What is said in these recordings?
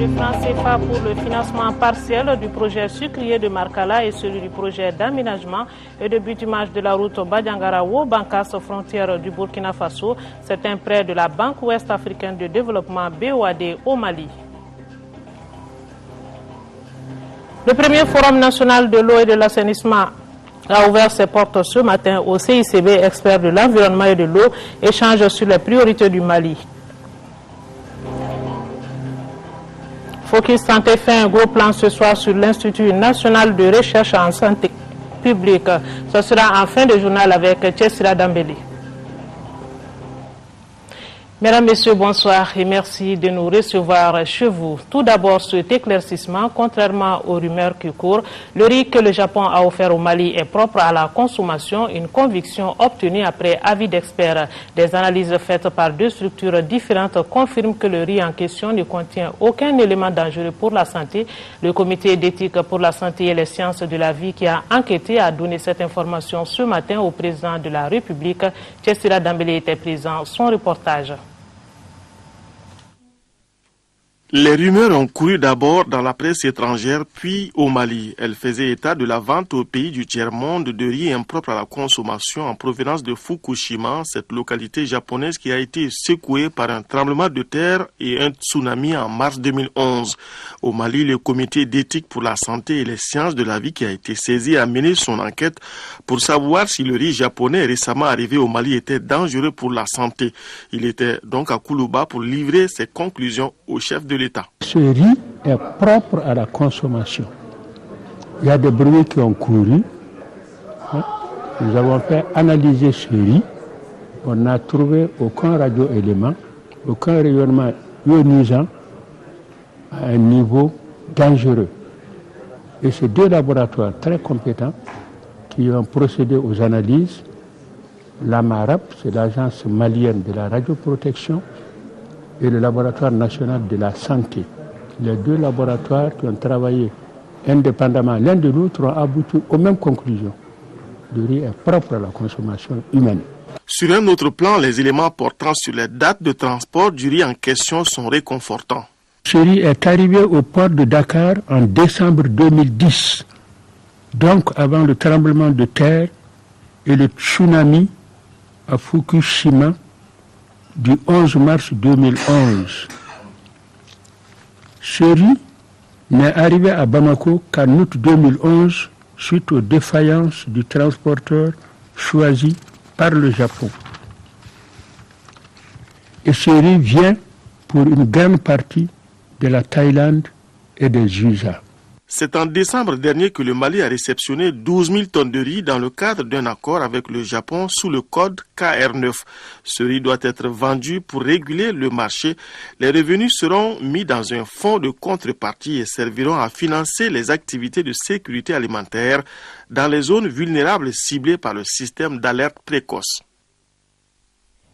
de francs CFA pour le financement partiel du projet sucrier de Markala et celui du projet d'aménagement et de bitumage de la route Badiangara-Bankas, frontière du Burkina Faso. C'est un prêt de la Banque ouest africaine de développement BOAD au Mali. Le premier forum national de l'eau et de l'assainissement a ouvert ses portes ce matin au CICB. Experts de l'environnement et de l'eau échangent sur les priorités du Mali. Focus Santé fait un gros plan ce soir sur l'Institut national de recherche en santé publique. Ce sera en fin de journal avec Tchessira Dambeli. Mesdames, Messieurs, bonsoir et merci de nous recevoir chez vous. Tout d'abord, cet éclaircissement, contrairement aux rumeurs qui courent, le riz que le Japon a offert au Mali est propre à la consommation, une conviction obtenue après avis d'experts. Des analyses faites par deux structures différentes confirment que le riz en question ne contient aucun élément dangereux pour la santé. Le comité d'éthique pour la santé et les sciences de la vie qui a enquêté a donné cette information ce matin au président de la République. Tchessira Dambélé était présent. Son reportage. Les rumeurs ont couru d'abord dans la presse étrangère puis au Mali. Elles faisaient état de la vente au pays du tiers-monde de riz impropre à la consommation en provenance de Fukushima, cette localité japonaise qui a été secouée par un tremblement de terre et un tsunami en mars 2011. Au Mali, le comité d'éthique pour la santé et les sciences de la vie qui a été saisi a mené son enquête pour savoir si le riz japonais récemment arrivé au Mali était dangereux pour la santé. Il était donc à Koulouba pour livrer ses conclusions au chef de l'État. Ce riz est propre à la consommation. Il y a des bruits qui ont couru. Nous avons fait analyser ce riz. On n'a trouvé aucun radioélément, aucun rayonnement ionisant à un niveau dangereux. Et ces deux laboratoires très compétents qui ont procédé aux analyses, l'AMARAP, c'est l'agence malienne de la radioprotection, et le laboratoire national de la santé. Les deux laboratoires qui ont travaillé indépendamment l'un de l'autre ont abouti aux mêmes conclusions. Le riz est propre à la consommation humaine. Sur un autre plan, les éléments portant sur les dates de transport du riz en question sont réconfortants. Ce riz est arrivé au port de Dakar en décembre 2010, donc avant le tremblement de terre et le tsunami à Fukushima du 11 mars 2011. Ce riz n'est arrivé à Bamako qu'en août 2011 suite aux défaillances du transporteur choisi par le Japon. Et ce riz vient pour une grande partie de la Thaïlande et des USA. C'est en décembre dernier que le Mali a réceptionné 12 000 tonnes de riz dans le cadre d'un accord avec le Japon sous le code KR9. Ce riz doit être vendu pour réguler le marché. Les revenus seront mis dans un fonds de contrepartie et serviront à financer les activités de sécurité alimentaire dans les zones vulnérables ciblées par le système d'alerte précoce.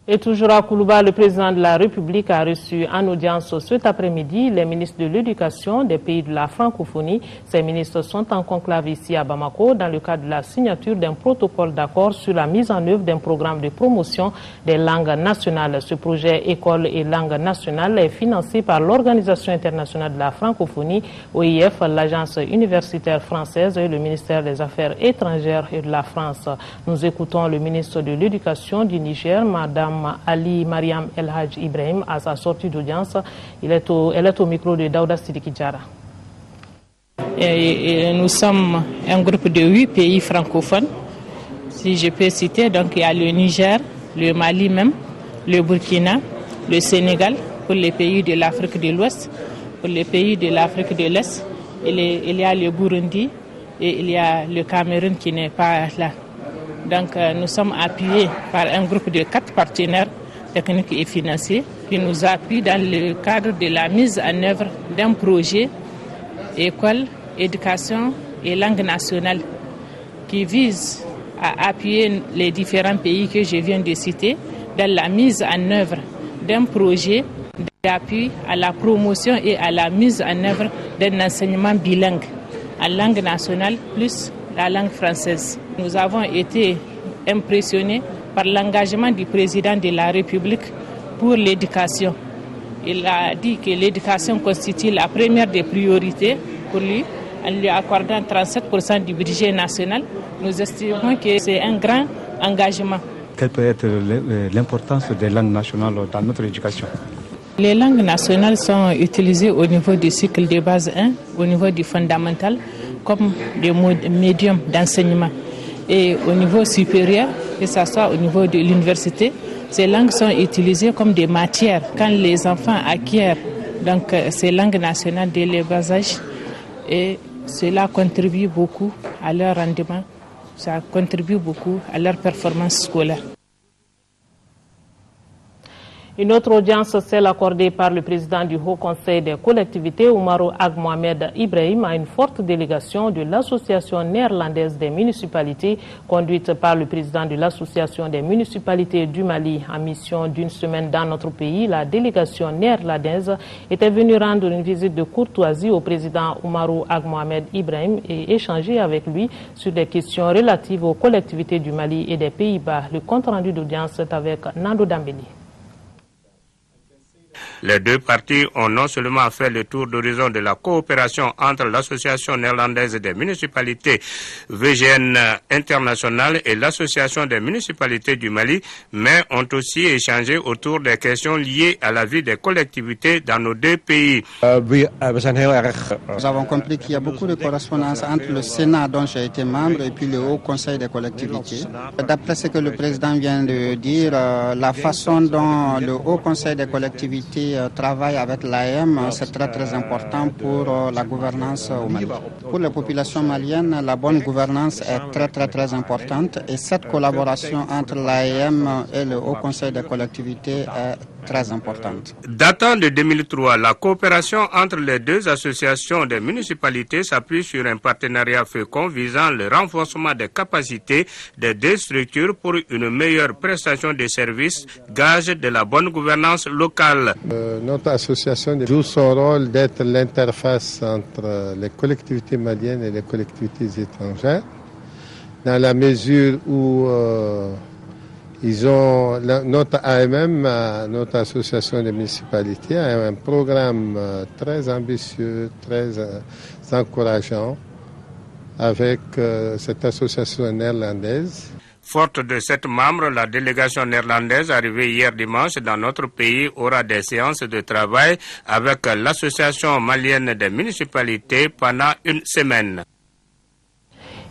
Et toujours à Koulouba, le président de la République a reçu en audience cet après-midi les ministres de l'Éducation des pays de la francophonie. Ces ministres sont en conclave ici à Bamako dans le cadre de la signature d'un protocole d'accord sur la mise en œuvre d'un programme de promotion des langues nationales. Ce projet École et langues nationales est financé par l'Organisation internationale de la francophonie, OIF, l'Agence universitaire française et le ministère des Affaires étrangères et de la France. Nous écoutons le ministre de l'Éducation du Niger, Madame Ali Mariam El Hadj Ibrahim, à sa sortie d'audience. Elle est au micro de Daouda Sidiki Diarra. Nous sommes un groupe de 8 pays francophones. Si je peux citer, donc il y a le Niger, le Mali même, le Burkina, le Sénégal, pour les pays de l'Afrique de l'Ouest, pour les pays de l'Afrique de l'Est, il y a le Burundi et il y a le Cameroun qui n'est pas là. Donc nous sommes appuyés par un groupe de 4 partenaires techniques et financiers qui nous appuient dans le cadre de la mise en œuvre d'un projet École, éducation et langue nationale qui vise à appuyer les différents pays que je viens de citer dans la mise en œuvre d'un projet d'appui à la promotion et à la mise en œuvre d'un enseignement bilingue en langue nationale plus la langue française. Nous avons été impressionnés par l'engagement du président de la République pour l'éducation. Il a dit que l'éducation constitue la première des priorités pour lui, en lui accordant 37% du budget national. Nous estimons que c'est un grand engagement. Quelle peut être l'importance des langues nationales dans notre éducation? Les langues nationales sont utilisées au niveau du cycle de base 1, au niveau du fondamental, comme des médiums d'enseignement. Et au niveau supérieur, que ce soit au niveau de l'université, ces langues sont utilisées comme des matières. Quand les enfants acquièrent donc, ces langues nationales dès le bas âge, et cela contribue beaucoup à leur rendement, ça contribue beaucoup à leur performance scolaire. Une autre audience, celle accordée par le président du Haut Conseil des collectivités, Oumarou Ag Mohamed Ibrahim, à une forte délégation de l'Association néerlandaise des municipalités, conduite par le président de l'Association des municipalités du Mali. En mission d'une semaine dans notre pays, la délégation néerlandaise était venue rendre une visite de courtoisie au président Oumarou Ag Mohamed Ibrahim et échanger avec lui sur des questions relatives aux collectivités du Mali et des Pays-Bas. Le compte rendu d'audience est avec Nando Dambeli. Les deux parties ont non seulement fait le tour d'horizon de la coopération entre l'Association néerlandaise des municipalités VGN internationale et l'Association des municipalités du Mali, mais ont aussi échangé autour des questions liées à la vie des collectivités dans nos deux pays. Nous avons compris qu'il y a beaucoup de correspondance entre le Sénat dont j'ai été membre et puis le Haut Conseil des collectivités. D'après ce que le président vient de dire, la façon dont le Haut Conseil des collectivités travaille avec l'AM, c'est très important pour la gouvernance au Mali. Pour les populations maliennes, la bonne gouvernance est très importante et cette collaboration entre l'AM et le Haut Conseil des collectivités est très importante. Datant de 2003, la coopération entre les deux associations des municipalités s'appuie sur un partenariat fécond visant le renforcement des capacités des deux structures pour une meilleure prestation des services, gage de la bonne gouvernance locale. Notre association joue son rôle d'être l'interface entre les collectivités maliennes et les collectivités étrangères, dans la mesure où ils ont notre AMM, notre association des municipalités, a un programme très ambitieux, très encourageant avec cette association néerlandaise. Forte de 7 membres, la délégation néerlandaise arrivée hier dimanche dans notre pays aura des séances de travail avec l'association malienne des municipalités pendant une semaine.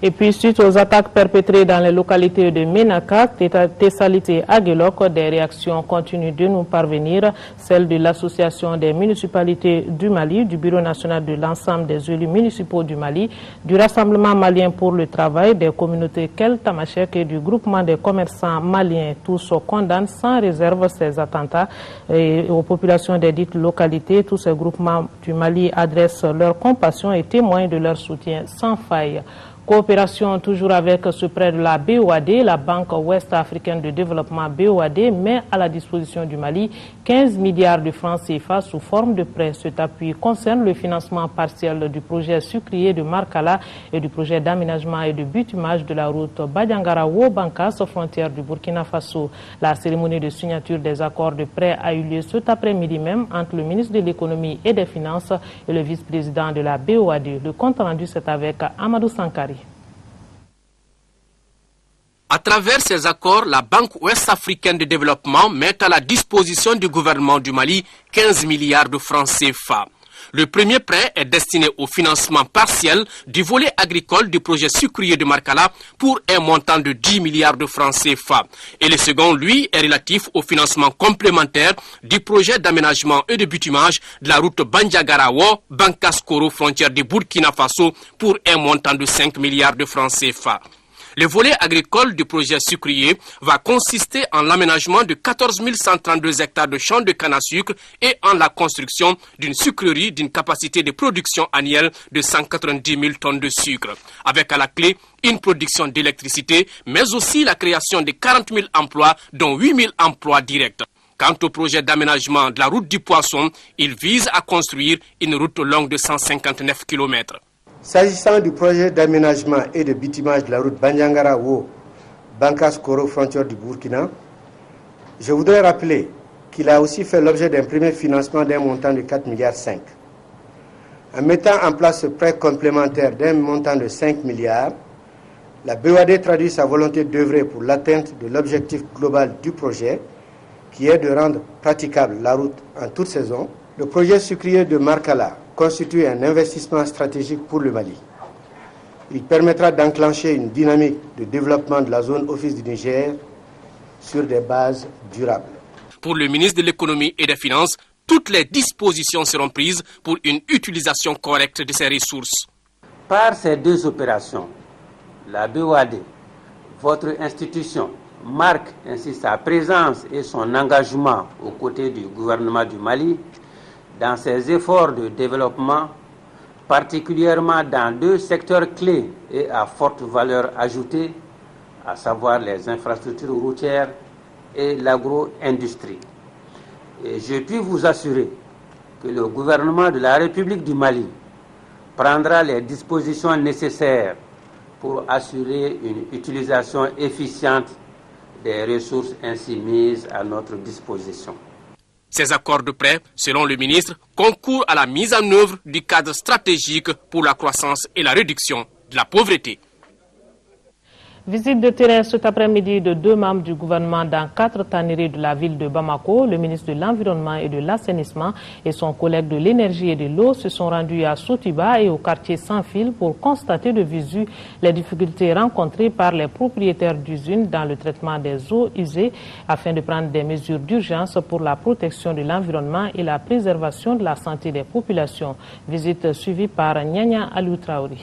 Et puis, suite aux attaques perpétrées dans les localités de Ménaka, Tessalite et Aguelok, des réactions continuent de nous parvenir. Celle de l'Association des municipalités du Mali, du Bureau national de l'ensemble des élus municipaux du Mali, du Rassemblement malien pour le travail, des communautés Kel Tamashek et du groupement des commerçants maliens. Tous condamnent sans réserve ces attentats et aux populations des dites localités. Tous ces groupements du Mali adressent leur compassion et témoignent de leur soutien sans faille. Coopération toujours avec ce prêt de la BOAD, la Banque ouest-africaine de développement BOAD met à la disposition du Mali 15 milliards de francs CFA sous forme de prêt. Cet appui concerne le financement partiel du projet sucrier de Markala et du projet d'aménagement et de bitumage de la route Badiangara-Wobankas aux frontières du Burkina Faso. La cérémonie de signature des accords de prêt a eu lieu cet après-midi même entre le ministre de l'économie et des finances et le vice-président de la BOAD. Le compte rendu c'est avec Amadou Sankari. À travers ces accords, la Banque ouest-africaine de développement met à la disposition du gouvernement du Mali 15 milliards de francs CFA. Le premier prêt est destiné au financement partiel du volet agricole du projet sucrier de Markala pour un montant de 10 milliards de francs CFA. Et le second, lui, est relatif au financement complémentaire du projet d'aménagement et de bitumage de la route Bandiagarawo-Bankaskoro, frontière du Burkina Faso, pour un montant de 5 milliards de francs CFA. Le volet agricole du projet sucrier va consister en l'aménagement de 14 132 hectares de champs de canne à sucre et en la construction d'une sucrerie d'une capacité de production annuelle de 190 000 tonnes de sucre, avec à la clé une production d'électricité, mais aussi la création de 40 000 emplois, dont 8 000 emplois directs. Quant au projet d'aménagement de la route du Poisson, il vise à construire une route longue de 159 km. S'agissant du projet d'aménagement et de bitumage de la route Bandiangara-Wo, Bankaskoro, frontière du Burkina, je voudrais rappeler qu'il a aussi fait l'objet d'un premier financement d'un montant de 4,5 milliards. En mettant en place ce prêt complémentaire d'un montant de 5 milliards, la BOAD traduit sa volonté d'œuvrer pour l'atteinte de l'objectif global du projet, qui est de rendre praticable la route en toute saison. Le projet sucrier de Markala constitue un investissement stratégique pour le Mali. Il permettra d'enclencher une dynamique de développement de la zone Office du Niger sur des bases durables. Pour le ministre de l'Économie et des Finances, toutes les dispositions seront prises pour une utilisation correcte de ces ressources. Par ces deux opérations, la BOAD, votre institution, marque ainsi sa présence et son engagement aux côtés du gouvernement du Mali dans ses efforts de développement, particulièrement dans deux secteurs clés et à forte valeur ajoutée, à savoir les infrastructures routières et l'agro-industrie. Et je puis vous assurer que le gouvernement de la République du Mali prendra les dispositions nécessaires pour assurer une utilisation efficiente des ressources ainsi mises à notre disposition. Ces accords de prêt, selon le ministre, concourent à la mise en œuvre du cadre stratégique pour la croissance et la réduction de la pauvreté. Visite de terrain cet après-midi de 2 membres du gouvernement dans 4 tanneries de la ville de Bamako. Le ministre de l'Environnement et de l'Assainissement et son collègue de l'Énergie et de l'Eau se sont rendus à Sotiba et au quartier Sans Fil pour constater de visu les difficultés rencontrées par les propriétaires d'usines dans le traitement des eaux usées afin de prendre des mesures d'urgence pour la protection de l'environnement et la préservation de la santé des populations. Visite suivie par Nyanya Alou Traoré.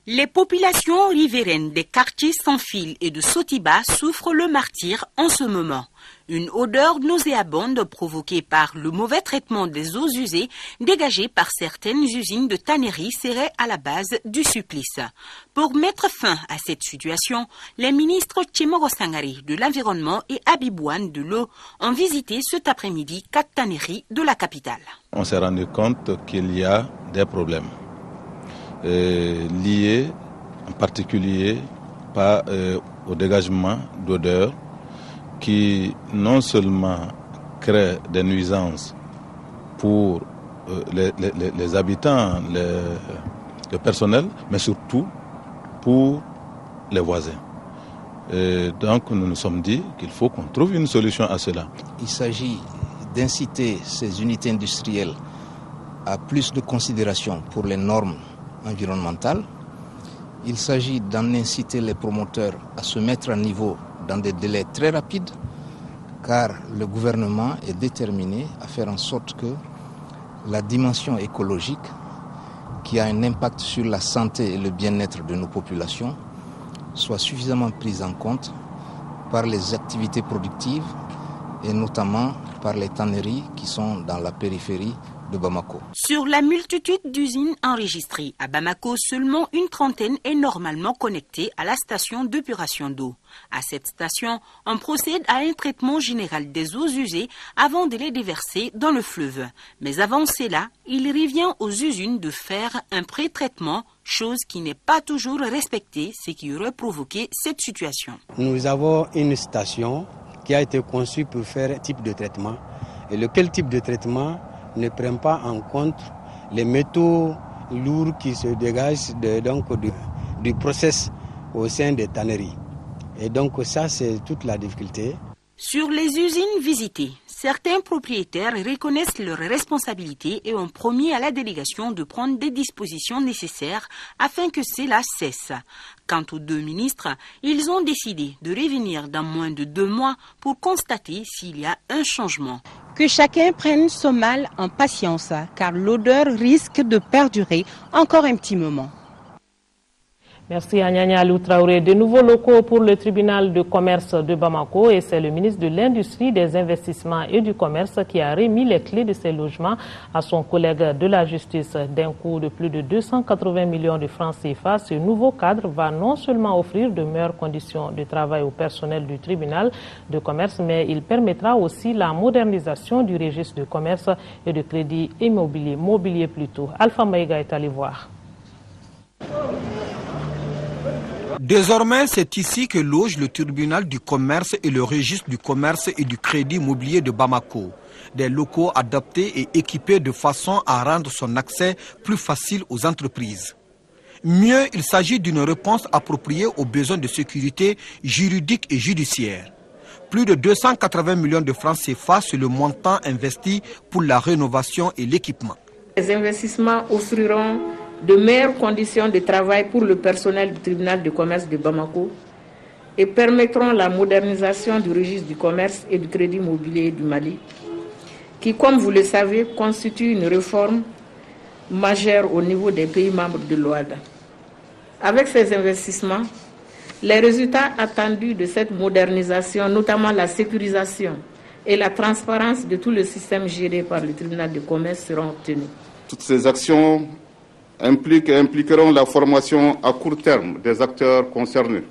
Les populations riveraines des quartiers Sans Fil et de Sotiba souffrent le martyre en ce moment. Une odeur nauséabonde provoquée par le mauvais traitement des eaux usées dégagées par certaines usines de tannerie serait à la base du supplice. Pour mettre fin à cette situation, les ministres Tchemoro Sangari de l'Environnement et Abibouane de l'Eau ont visité cet après-midi 4 tanneries de la capitale. On s'est rendu compte qu'il y a des problèmes. Liés en particulier au dégagement d'odeurs qui non seulement créent des nuisances pour les habitants, le personnel, mais surtout pour les voisins. Donc nous nous sommes dit qu'il faut qu'on trouve une solution à cela. Il s'agit d'inciter ces unités industrielles à plus de considération pour les normes environnementale. Il s'agit d'en inciter les promoteurs à se mettre à niveau dans des délais très rapides, car le gouvernement est déterminé à faire en sorte que la dimension écologique, qui a un impact sur la santé et le bien-être de nos populations, soit suffisamment prise en compte par les activités productives et notamment par les tanneries qui sont dans la périphérie de Bamako. Sur la multitude d'usines enregistrées à Bamako, seulement une trentaine est normalement connectée à la station d'épuration d'eau. À cette station, on procède à un traitement général des eaux usées avant de les déverser dans le fleuve. Mais avant cela, il revient aux usines de faire un pré-traitement, chose qui n'est pas toujours respectée, ce qui aurait provoqué cette situation. Nous avons une station qui a été conçue pour faire un type de traitement. Et lequel type de traitement ne prend pas en compte les métaux lourds qui se dégagent du process au sein des tanneries. Et donc ça, c'est toute la difficulté. Sur les usines visitées, certains propriétaires reconnaissent leurs responsabilités et ont promis à la délégation de prendre des dispositions nécessaires afin que cela cesse. Quant aux 2 ministres, ils ont décidé de revenir dans moins de 2 mois pour constater s'il y a un changement. Que chacun prenne son mal en patience, car l'odeur risque de perdurer encore un petit moment. Merci à Nyanya Alou Traoré. De nouveaux locaux pour le tribunal de commerce de Bamako et c'est le ministre de l'Industrie, des Investissements et du Commerce qui a remis les clés de ces logements à son collègue de la justice. D'un coût de plus de 280 millions de francs CFA, ce nouveau cadre va non seulement offrir de meilleures conditions de travail au personnel du tribunal de commerce, mais il permettra aussi la modernisation du registre de commerce et de crédit immobilier plutôt. Alpha Maïga est allé voir. Désormais, c'est ici que loge le tribunal du commerce et le registre du commerce et du crédit immobilier de Bamako. Des locaux adaptés et équipés de façon à rendre son accès plus facile aux entreprises. Mieux, il s'agit d'une réponse appropriée aux besoins de sécurité juridique et judiciaire. Plus de 280 millions de francs CFA, c'est le montant investi pour la rénovation et l'équipement. Les investissements offriront de meilleures conditions de travail pour le personnel du tribunal de commerce de Bamako et permettront la modernisation du registre du commerce et du crédit immobilier du Mali, qui, comme vous le savez, constitue une réforme majeure au niveau des pays membres de l'OADA. Avec ces investissements, les résultats attendus de cette modernisation, notamment la sécurisation et la transparence de tout le système géré par le tribunal de commerce, seront obtenus. Toutes ces actions impliquent et impliqueront la formation à court terme des acteurs concernés.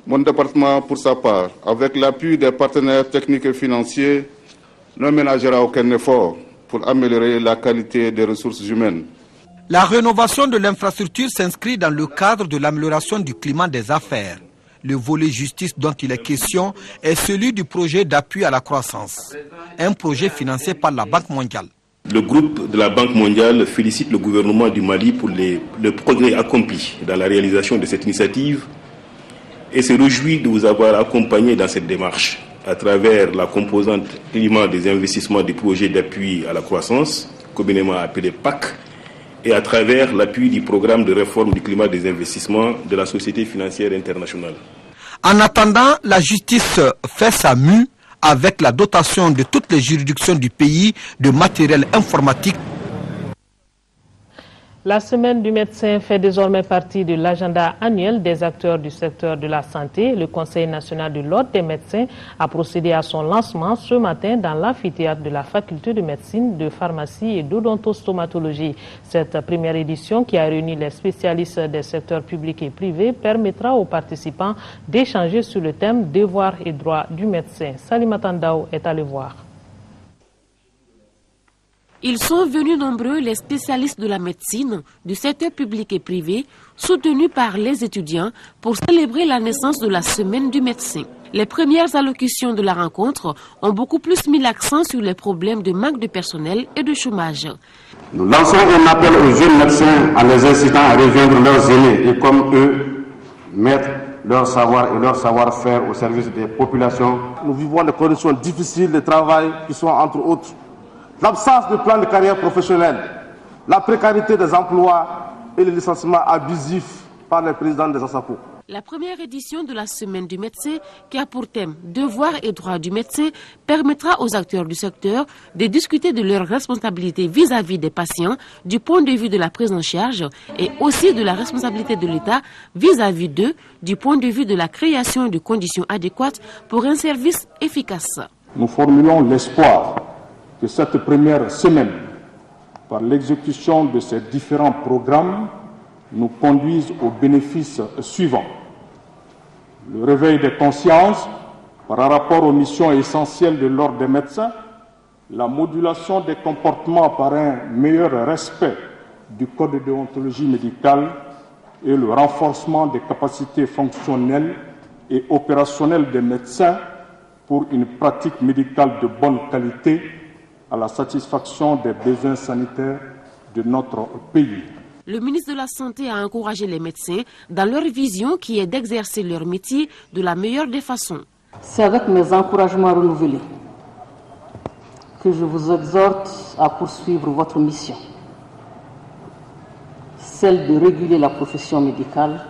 Mon département, pour sa part, avec l'appui des partenaires techniques et financiers, ne ménagera aucun effort pour améliorer la qualité des ressources humaines. La rénovation de l'infrastructure s'inscrit dans le cadre de l'amélioration du climat des affaires. Le volet justice dont il est question est celui du projet d'appui à la croissance, un projet financé par la Banque mondiale. Le groupe de la Banque mondiale félicite le gouvernement du Mali pour le progrès accompli dans la réalisation de cette initiative et se réjouit de vous avoir accompagné dans cette démarche à travers la composante climat des investissements des projets d'appui à la croissance, communément appelé PAC, et à travers l'appui du programme de réforme du climat des investissements de la Société financière internationale. En attendant, la justice fait sa mue avec la dotation de toutes les juridictions du pays de matériel informatique. La semaine du médecin fait désormais partie de l'agenda annuel des acteurs du secteur de la santé. Le Conseil national de l'ordre des médecins a procédé à son lancement ce matin dans l'amphithéâtre de la faculté de médecine, de pharmacie et d'odontostomatologie. Cette première édition, qui a réuni les spécialistes des secteurs publics et privés, permettra aux participants d'échanger sur le thème « Devoirs et droits du médecin ». Salimata Ndao est allé voir. Ils sont venus nombreux, les spécialistes de la médecine, du secteur public et privé, soutenus par les étudiants pour célébrer la naissance de la semaine du médecin. Les premières allocutions de la rencontre ont beaucoup plus mis l'accent sur les problèmes de manque de personnel et de chômage. Nous lançons un appel aux jeunes médecins en les incitant à rejoindre leurs aînés et comme eux, mettre leur savoir et leur savoir-faire au service des populations. Nous vivons des conditions difficiles de travail qui sont entre autres l'absence de plan de carrière professionnelle, la précarité des emplois et le licenciement abusif par les présidents des ASAPO. La première édition de la semaine du médecin, qui a pour thème « Devoirs et droits du médecin », permettra aux acteurs du secteur de discuter de leurs responsabilités vis-à-vis des patients, du point de vue de la prise en charge et aussi de la responsabilité de l'État vis-à-vis d'eux, du point de vue de la création de conditions adéquates pour un service efficace. Nous formulons l'espoir que cette première semaine, par l'exécution de ces différents programmes, nous conduise aux bénéfices suivants. Le réveil des consciences par rapport aux missions essentielles de l'ordre des médecins, la modulation des comportements par un meilleur respect du code de déontologie médicale et le renforcement des capacités fonctionnelles et opérationnelles des médecins pour une pratique médicale de bonne qualité à la satisfaction des besoins sanitaires de notre pays. Le ministre de la Santé a encouragé les médecins dans leur vision qui est d'exercer leur métier de la meilleure des façons. C'est avec mes encouragements renouvelés que je vous exhorte à poursuivre votre mission, celle de réguler la profession médicale,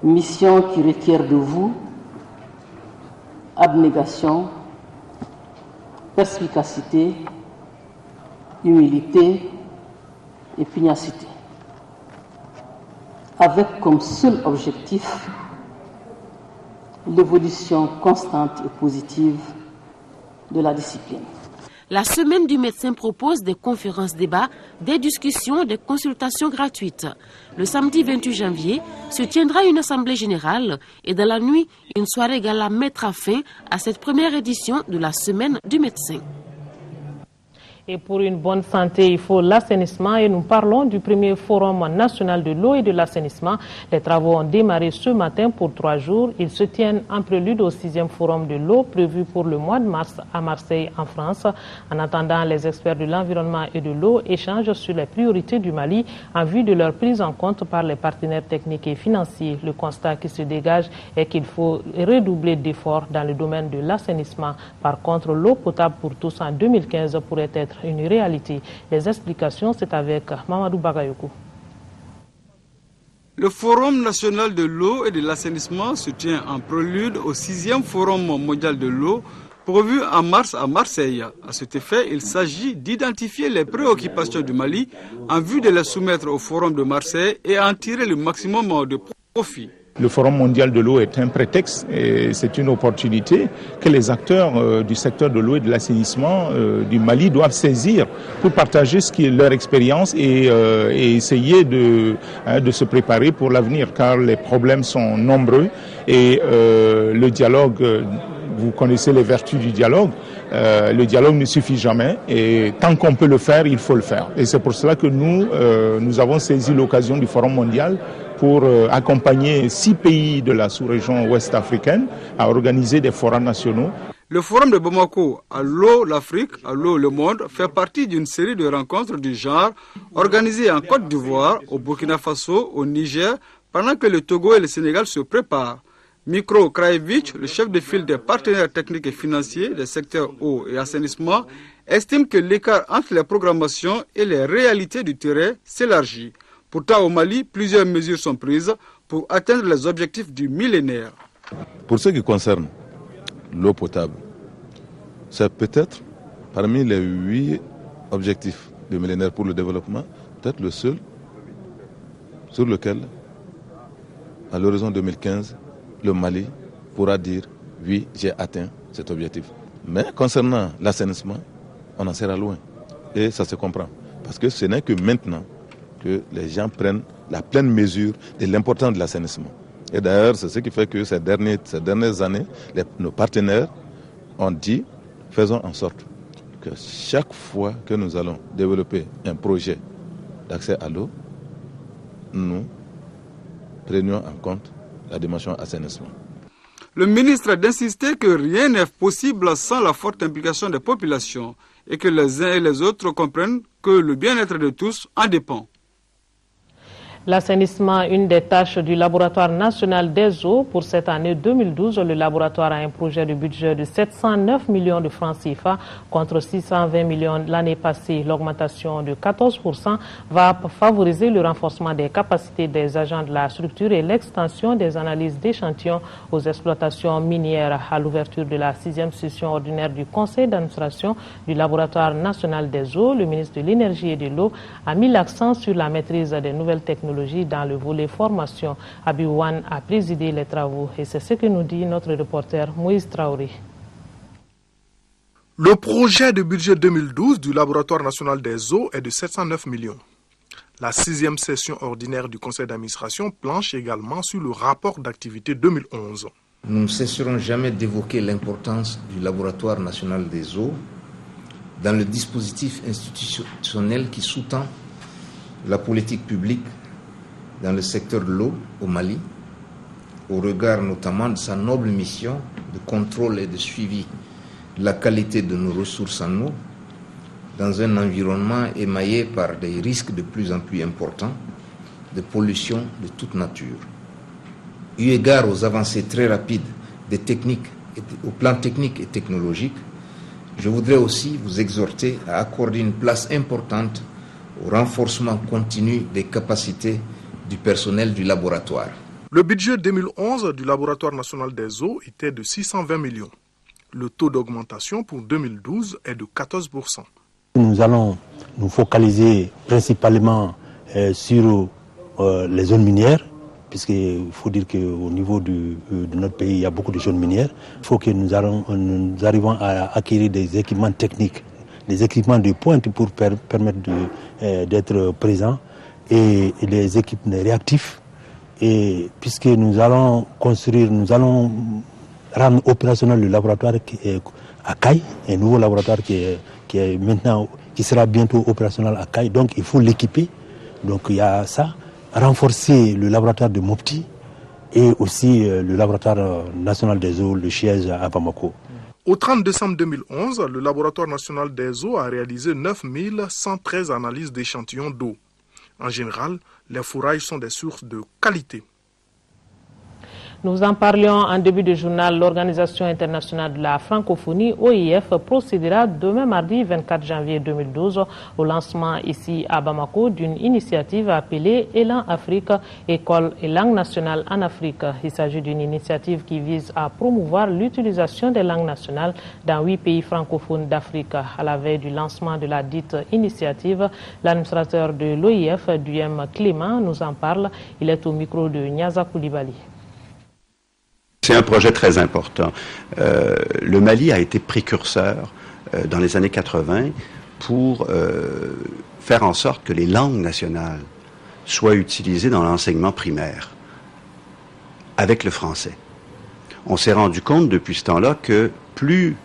mission qui requiert de vous abnégation, perspicacité, humilité et pugnacité, avec comme seul objectif l'évolution constante et positive de la discipline. La semaine du médecin propose des conférences-débats, des discussions, des consultations gratuites. Le samedi 28 janvier se tiendra une assemblée générale et dans la nuit, une soirée gala mettra fin à cette première édition de la semaine du médecin. Et pour une bonne santé, il faut l'assainissement et nous parlons du premier forum national de l'eau et de l'assainissement. Les travaux ont démarré ce matin pour 3 jours. Ils se tiennent en prélude au 6e forum de l'eau prévu pour le mois de mars à Marseille en France. En attendant, les experts de l'environnement et de l'eau échangent sur les priorités du Mali en vue de leur prise en compte par les partenaires techniques et financiers. Le constat qui se dégage est qu'il faut redoubler d'efforts dans le domaine de l'assainissement. Par contre, l'eau potable pour tous en 2015 pourrait être une réalité. Les explications, c'est avec Mamadou Bagayoko. Le Forum national de l'eau et de l'assainissement se tient en prélude au 6e Forum mondial de l'eau prévu en mars à Marseille. À cet effet, il s'agit d'identifier les préoccupations du Mali en vue de les soumettre au Forum de Marseille et en tirer le maximum de profit. Le Forum mondial de l'eau est un prétexte et c'est une opportunité que les acteurs du secteur de l'eau et de l'assainissement du Mali doivent saisir pour partager ce qui est leur expérience et essayer de se préparer pour l'avenir, car les problèmes sont nombreux et le dialogue, vous connaissez les vertus du dialogue, le dialogue ne suffit jamais et tant qu'on peut le faire, il faut le faire. Et c'est pour cela que nous avons saisi l'occasion du Forum mondial pour accompagner 6 pays de la sous-région ouest africaine à organiser des forums nationaux. Le forum de Bamako, à l'eau l'Afrique, à l'eau le monde, fait partie d'une série de rencontres du genre organisées en Côte d'Ivoire, au Burkina Faso, au Niger, pendant que le Togo et le Sénégal se préparent. Mikro Kraevich, le chef de file des partenaires techniques et financiers des secteurs eau et assainissement, estime que l'écart entre les programmations et les réalités du terrain s'élargit. Pourtant, au Mali, plusieurs mesures sont prises pour atteindre les objectifs du millénaire. Pour ce qui concerne l'eau potable, c'est peut-être parmi les 8 objectifs du millénaire pour le développement, peut-être le seul sur lequel, à l'horizon 2015, le Mali pourra dire « oui, j'ai atteint cet objectif ». Mais concernant l'assainissement, on en sera loin. Et ça se comprend. Parce que ce n'est que maintenant que les gens prennent la pleine mesure de l'importance de l'assainissement. Et d'ailleurs, c'est ce qui fait que ces dernières années, nos partenaires ont dit, faisons en sorte que chaque fois que nous allons développer un projet d'accès à l'eau, nous prenions en compte la dimension assainissement. Le ministre a d'insister que rien n'est possible sans la forte implication des populations et que les uns et les autres comprennent que le bien-être de tous en dépend. L'assainissement, une des tâches du laboratoire national des eaux. Pour cette année 2012, le laboratoire a un projet de budget de 709 millions de francs CFA contre 620 millions l'année passée. L'augmentation de 14% va favoriser le renforcement des capacités des agents de la structure et l'extension des analyses d'échantillons aux exploitations minières. À l'ouverture de la 6e session ordinaire du conseil d'administration du laboratoire national des eaux, le ministre de l'Énergie et de l'eau a mis l'accent sur la maîtrise des nouvelles technologies dans le volet formation. Abiouane a présidé les travaux et c'est ce que nous dit notre reporter Moïse Traoré. Le projet de budget 2012 du laboratoire national des eaux est de 709 millions. La 6e session ordinaire du conseil d'administration planche également sur le rapport d'activité 2011. Nous ne cesserons jamais d'évoquer l'importance du laboratoire national des eaux dans le dispositif institutionnel qui sous-tend la politique publique dans le secteur de l'eau au Mali, au regard notamment de sa noble mission de contrôle et de suivi de la qualité de nos ressources en eau, dans un environnement émaillé par des risques de plus en plus importants de pollution de toute nature. Eu égard aux avancées très rapides des techniques, au plan technique et technologique, je voudrais aussi vous exhorter à accorder une place importante au renforcement continu des capacités du personnel du laboratoire. Le budget 2011 du laboratoire national des eaux était de 620 millions. Le taux d'augmentation pour 2012 est de 14%. Nous allons nous focaliser principalement sur les zones minières, puisqu'il faut dire qu'au niveau de notre pays, il y a beaucoup de zones minières. Il faut que nous arrivons à acquérir des équipements techniques, des équipements de pointe pour permettre d'être présents et les équipements réactifs. Et puisque nous allons rendre opérationnel le laboratoire à Caille, un nouveau laboratoire qui qui sera bientôt opérationnel à Caille. Donc il faut l'équiper. Donc il y a ça. Renforcer le laboratoire de Mopti et aussi le laboratoire national des eaux, le siège à Bamako. Au 30 décembre 2011, le laboratoire national des eaux a réalisé 9113 analyses d'échantillons d'eau. En général, les fourrages sont des sources de qualité. Nous en parlions en début de journal. L'Organisation internationale de la francophonie, OIF, procédera demain mardi 24 janvier 2012 au lancement ici à Bamako d'une initiative appelée Élan Afrique, École et langue nationale en Afrique. Il s'agit d'une initiative qui vise à promouvoir l'utilisation des langues nationales dans 8 pays francophones d'Afrique. À la veille du lancement de la dite initiative, l'administrateur de l'OIF, Duhem Clément, nous en parle. Il est au micro de Nyaza Koulibaly. C'est un projet très important. Le Mali a été précurseur dans les années 80 pour faire en sorte que les langues nationales soient utilisées dans l'enseignement primaire avec le français. On s'est rendu compte depuis ce temps-là que plus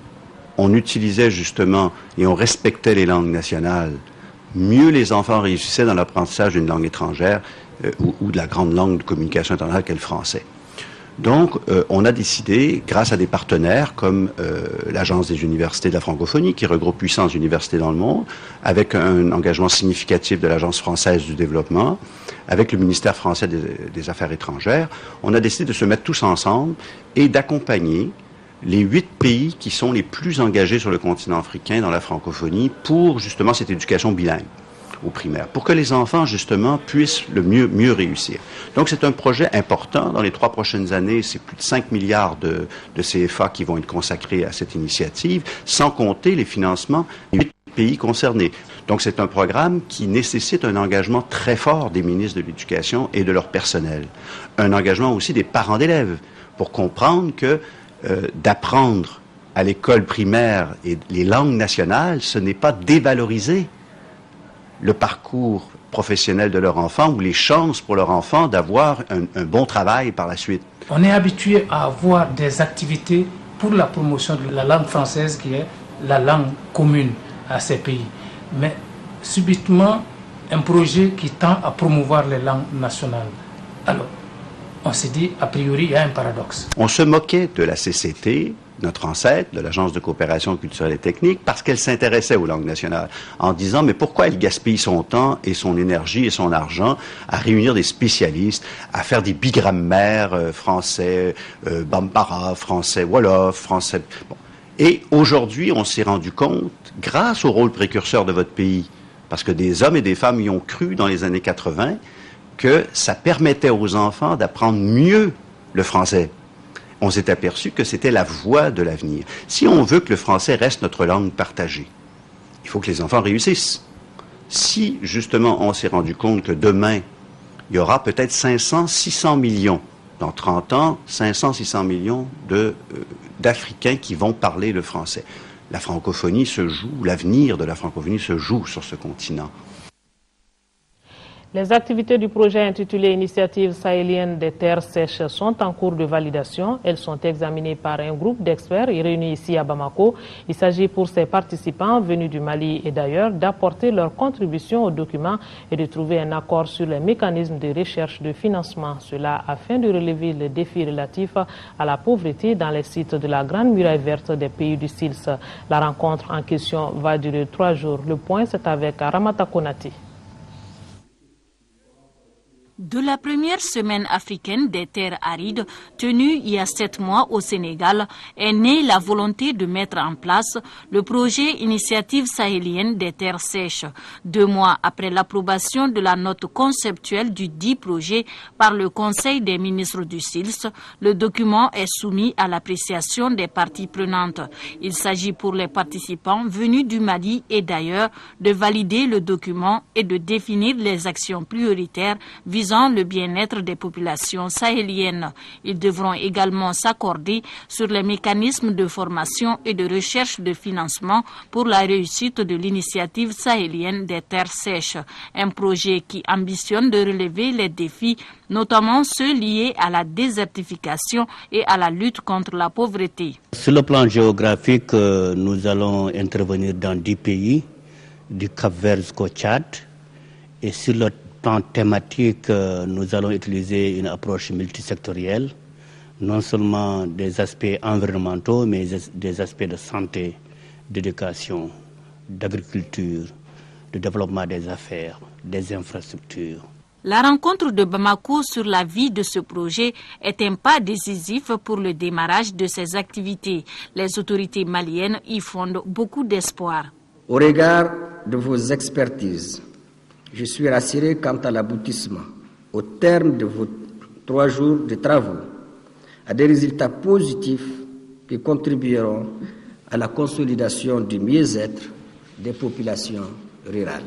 on utilisait justement et on respectait les langues nationales, mieux les enfants réussissaient dans l'apprentissage d'une langue étrangère ou de la grande langue de communication internationale qu'est le français. Donc, on a décidé, grâce à des partenaires comme l'Agence des universités de la francophonie, qui regroupe 800 universités dans le monde, avec un engagement significatif de l'Agence française du développement, avec le ministère français des Affaires étrangères, on a décidé de se mettre tous ensemble et d'accompagner les 8 pays qui sont les plus engagés sur le continent africain dans la francophonie pour justement cette éducation bilingue au primaire, pour que les enfants, justement, puissent le mieux réussir. Donc, c'est un projet important. Dans les 3 prochaines années, c'est plus de 5 milliards de CFA qui vont être consacrés à cette initiative, sans compter les financements des 8 pays concernés. Donc, c'est un programme qui nécessite un engagement très fort des ministres de l'Éducation et de leur personnel. Un engagement aussi des parents d'élèves, pour comprendre que d'apprendre à l'école primaire et les langues nationales, ce n'est pas dévaloriser le parcours professionnel de leur enfant ou les chances pour leur enfant d'avoir un bon travail par la suite. On est habitué à avoir des activités pour la promotion de la langue française qui est la langue commune à ces pays. Mais subitement, un projet qui tend à promouvoir les langues nationales. Alors, on s'est dit, a priori, il y a un paradoxe. On se moquait de la CCT, notre ancêtre, de l'Agence de coopération culturelle et technique, parce qu'elle s'intéressait aux langues nationales, en disant, mais pourquoi elle gaspille son temps et son énergie et son argent à réunir des spécialistes, à faire des bigrammaires français, bambara, français wolof, français... Bon. Et aujourd'hui, on s'est rendu compte, grâce au rôle précurseur de votre pays, parce que des hommes et des femmes y ont cru dans les années 80, que ça permettait aux enfants d'apprendre mieux le français. On s'est aperçu que c'était la voie de l'avenir. Si on veut que le français reste notre langue partagée, il faut que les enfants réussissent. Si, justement, on s'est rendu compte que demain, il y aura peut-être 500-600 millions, dans 30 ans, 500-600 millions d'Africains qui vont parler le français. La francophonie se joue, l'avenir de la francophonie se joue sur ce continent. Les activités du projet intitulé Initiative sahélienne des terres sèches sont en cours de validation. Elles sont examinées par un groupe d'experts réunis ici à Bamako. Il s'agit pour ces participants venus du Mali et d'ailleurs d'apporter leur contribution au document et de trouver un accord sur les mécanismes de recherche de financement. Cela afin de relever les défis relatifs à la pauvreté dans les sites de la Grande Muraille Verte des pays du SILS. La rencontre en question va durer 3 jours. Le point, c'est avec Ramata Konati. De la première semaine africaine des terres arides, tenue il y a 7 mois au Sénégal, est née la volonté de mettre en place le projet Initiative sahélienne des terres sèches. 2 mois après l'approbation de la note conceptuelle du dit projet par le Conseil des ministres du SILS, le document est soumis à l'appréciation des parties prenantes. Il s'agit pour les participants venus du Mali et d'ailleurs de valider le document et de définir les actions prioritaires visant le bien-être des populations sahéliennes. Ils devront également s'accorder sur les mécanismes de formation et de recherche de financement pour la réussite de l'initiative sahélienne des terres sèches, un projet qui ambitionne de relever les défis, notamment ceux liés à la désertification et à la lutte contre la pauvreté. Sur le plan géographique, nous allons intervenir dans 10 pays. du Cap-Vert jusqu'au Tchad. Et sur le plan thématique, nous allons utiliser une approche multisectorielle, non seulement des aspects environnementaux, mais des aspects de santé, d'éducation, d'agriculture, de développement des affaires, des infrastructures. La rencontre de Bamako sur la vie de ce projet est un pas décisif pour le démarrage de ces activités. Les autorités maliennes y fondent beaucoup d'espoir. Au regard de vos expertises, je suis rassuré quant à l'aboutissement, au terme de vos 3 jours de travaux, à des résultats positifs qui contribueront à la consolidation du mieux-être des populations rurales.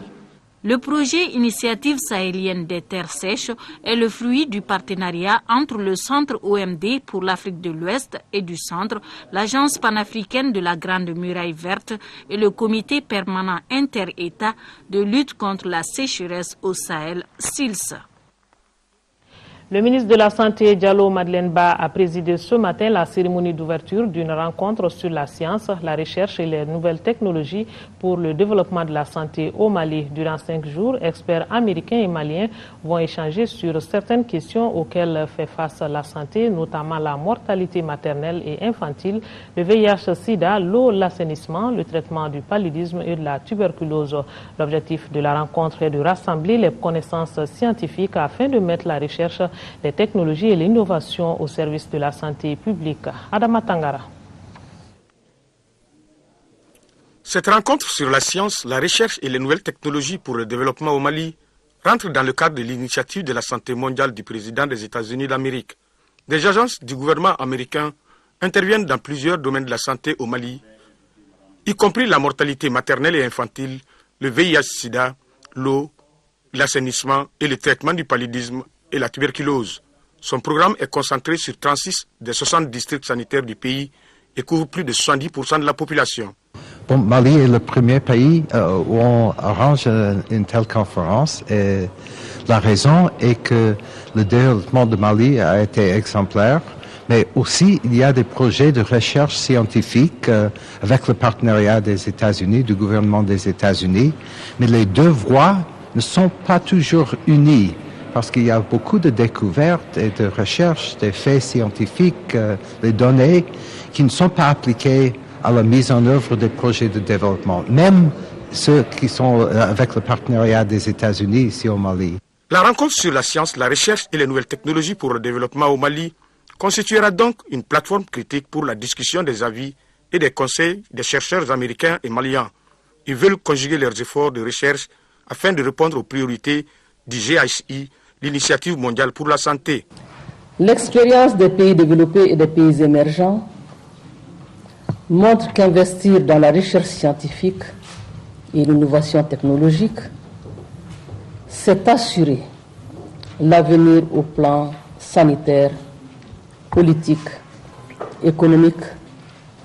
Le projet Initiative sahélienne des terres sèches est le fruit du partenariat entre le Centre OMD pour l'Afrique de l'Ouest et du Centre, l'Agence panafricaine de la Grande Muraille Verte et le Comité permanent inter-État de lutte contre la sécheresse au Sahel, SILS. Le ministre de la Santé, Diallo Madeleine Ba, a présidé ce matin la cérémonie d'ouverture d'une rencontre sur la science, la recherche et les nouvelles technologies pour le développement de la santé au Mali. Durant 5 jours, experts américains et maliens vont échanger sur certaines questions auxquelles fait face la santé, notamment la mortalité maternelle et infantile, le VIH-Sida, l'eau, l'assainissement, le traitement du paludisme et de la tuberculose. L'objectif de la rencontre est de rassembler les connaissances scientifiques afin de mettre la recherche, les technologies et l'innovation au service de la santé publique. Adama Tangara. Cette rencontre sur la science, la recherche et les nouvelles technologies pour le développement au Mali rentre dans le cadre de l'initiative de la santé mondiale du président des États-Unis d'Amérique. Des agences du gouvernement américain interviennent dans plusieurs domaines de la santé au Mali, y compris la mortalité maternelle et infantile, le VIH-Sida, l'eau, l'assainissement et le traitement du paludisme et la tuberculose. Son programme est concentré sur 36 des 60 districts sanitaires du pays et couvre plus de 70% de la population. Bon, Mali est le premier pays où on arrange une telle conférence et la raison est que le développement de Mali a été exemplaire, mais aussi il y a des projets de recherche scientifique avec le partenariat des États-Unis, du gouvernement des États-Unis, mais les deux voies ne sont pas toujours unies. Parce qu'il y a beaucoup de découvertes et de recherches, des faits scientifiques, des données qui ne sont pas appliquées à la mise en œuvre des projets de développement, même ceux qui sont avec le partenariat des États-Unis ici au Mali. La rencontre sur la science, la recherche et les nouvelles technologies pour le développement au Mali constituera donc une plateforme critique pour la discussion des avis et des conseils des chercheurs américains et maliens. Ils veulent conjuguer leurs efforts de recherche afin de répondre aux priorités du GHI, l'Initiative mondiale pour la santé. L'expérience des pays développés et des pays émergents montre qu'investir dans la recherche scientifique et l'innovation technologique, c'est assurer l'avenir au plan sanitaire, politique, économique,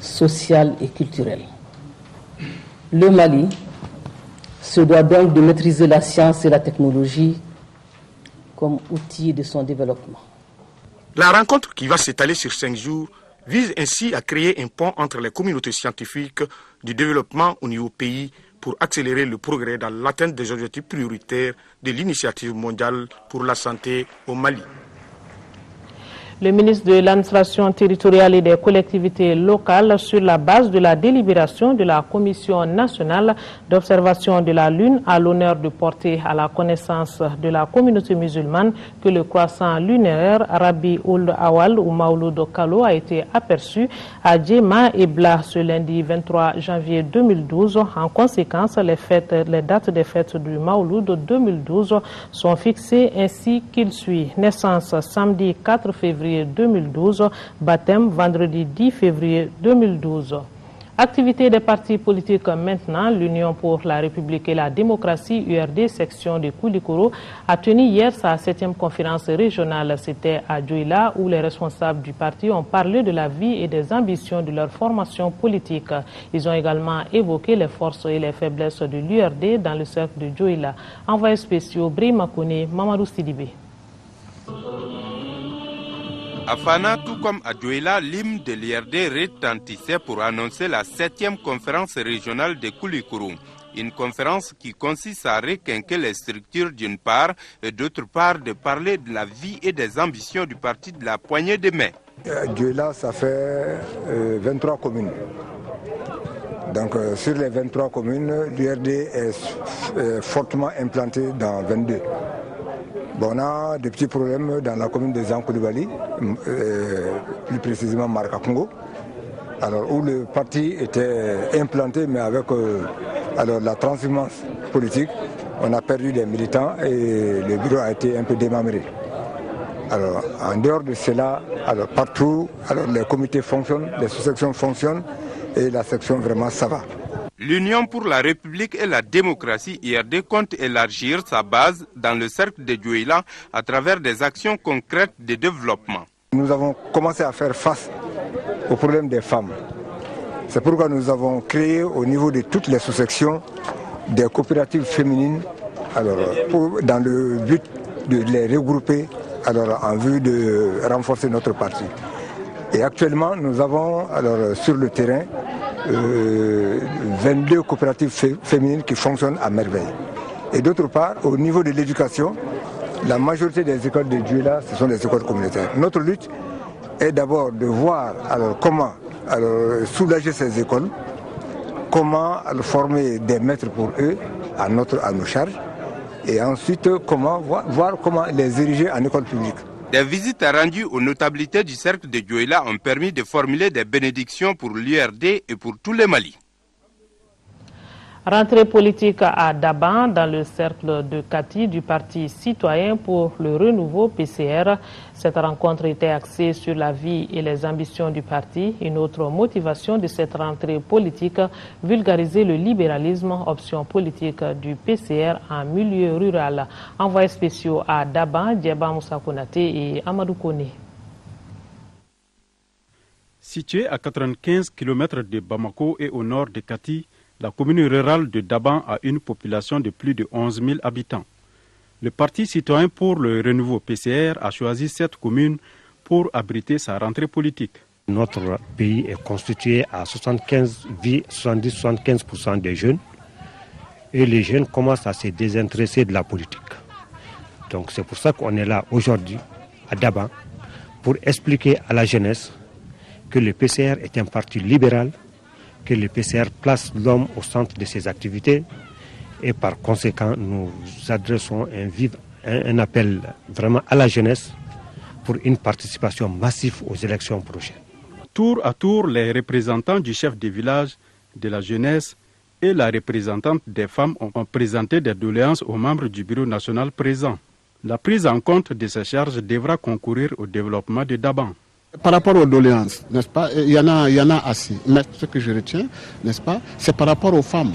social et culturel. Le Mali se doit donc de maîtriser la science et la technologie comme outil de son développement. La rencontre, qui va s'étaler sur 5 jours, vise ainsi à créer un pont entre les communautés scientifiques du développement au niveau pays pour accélérer le progrès dans l'atteinte des objectifs prioritaires de l'Initiative mondiale pour la santé au Mali. Le ministre de l'administration territoriale et des collectivités locales, sur la base de la délibération de la Commission nationale d'observation de la Lune, a l'honneur de porter à la connaissance de la communauté musulmane que le croissant lunaire Rabi Ould Awal ou Mauloud Kalo a été aperçu à Djema et Bla ce lundi 23 janvier 2012. En conséquence, les dates des fêtes du Mauloud 2012 sont fixées ainsi qu'il suit. Naissance samedi 4 février 2012, baptême vendredi 10 février 2012. Activité des partis politiques maintenant, l'Union pour la République et la démocratie, URD, section de Koulikoro, a tenu hier sa 7e conférence régionale. C'était à Djoila où les responsables du parti ont parlé de la vie et des ambitions de leur formation politique. Ils ont également évoqué les forces et les faiblesses de l'URD dans le cercle de Djoila. Envoyé spécial Brima Kone, Mamadou Sidibé. À Fana, tout comme à Douala, l'hymne de l'IRD retentissait pour annoncer la 7e conférence régionale de Koulikoro. Une conférence qui consiste à requinquer les structures d'une part et d'autre part de parler de la vie et des ambitions du parti de la poignée de main. Douala, ça fait 23 communes. Donc sur les 23 communes, l'URD est fortement implanté dans 22. Bon, on a des petits problèmes dans la commune de Zankoulibaly, plus précisément Marca-Congo, alors où le parti était implanté mais avec la transhumance politique, on a perdu des militants et le bureau a été un peu démembré. Alors en dehors de cela, partout, les comités fonctionnent, les sous-sections fonctionnent et la section vraiment ça va. L'Union pour la République et la démocratie URD compte élargir sa base dans le cercle de Douala à travers des actions concrètes de développement. Nous avons commencé à faire face au problème des femmes. C'est pourquoi nous avons créé au niveau de toutes les sous-sections des coopératives féminines dans le but de les regrouper en vue de renforcer notre parti. Et actuellement, nous avons sur le terrain 22 coopératives féminines qui fonctionnent à merveille. Et d'autre part, au niveau de l'éducation, la majorité des écoles de Douala, ce sont des écoles communautaires. Notre lutte est d'abord de voir comment soulager ces écoles, comment former des maîtres pour eux à nos charges, et ensuite voir comment les ériger en école publique. Des visites rendues aux notabilités du cercle de Douala ont permis de formuler des bénédictions pour l'URD et pour tous les Mali. Rentrée politique à Daban dans le cercle de Kati du Parti citoyen pour le renouveau PCR. Cette rencontre était axée sur la vie et les ambitions du parti. Une autre motivation de cette rentrée politique, vulgariser le libéralisme, option politique du PCR en milieu rural. Envoyés spéciaux à Daban, Djeba Moussa Konaté et Amadou Kone. Située à 95 km de Bamako et au nord de Kati, la commune rurale de Daban a une population de plus de 11 000 habitants. Le Parti citoyen pour le renouveau PCR a choisi cette commune pour abriter sa rentrée politique. Notre pays est constitué à 70-75% des jeunes et les jeunes commencent à se désintéresser de la politique. Donc c'est pour ça qu'on est là aujourd'hui à Daban pour expliquer à la jeunesse que le PCR est un parti libéral, que le PCR place l'homme au centre de ses activités et par conséquent nous adressons un appel vraiment à la jeunesse pour une participation massive aux élections prochaines. Tour à tour, les représentants du chef de village, de la jeunesse et la représentante des femmes ont présenté des doléances aux membres du bureau national présent. La prise en compte de ces charges devra concourir au développement de Daban. Par rapport aux doléances, n'est-ce pas, il y en a assez. Mais ce que je retiens, n'est-ce pas, c'est par rapport aux femmes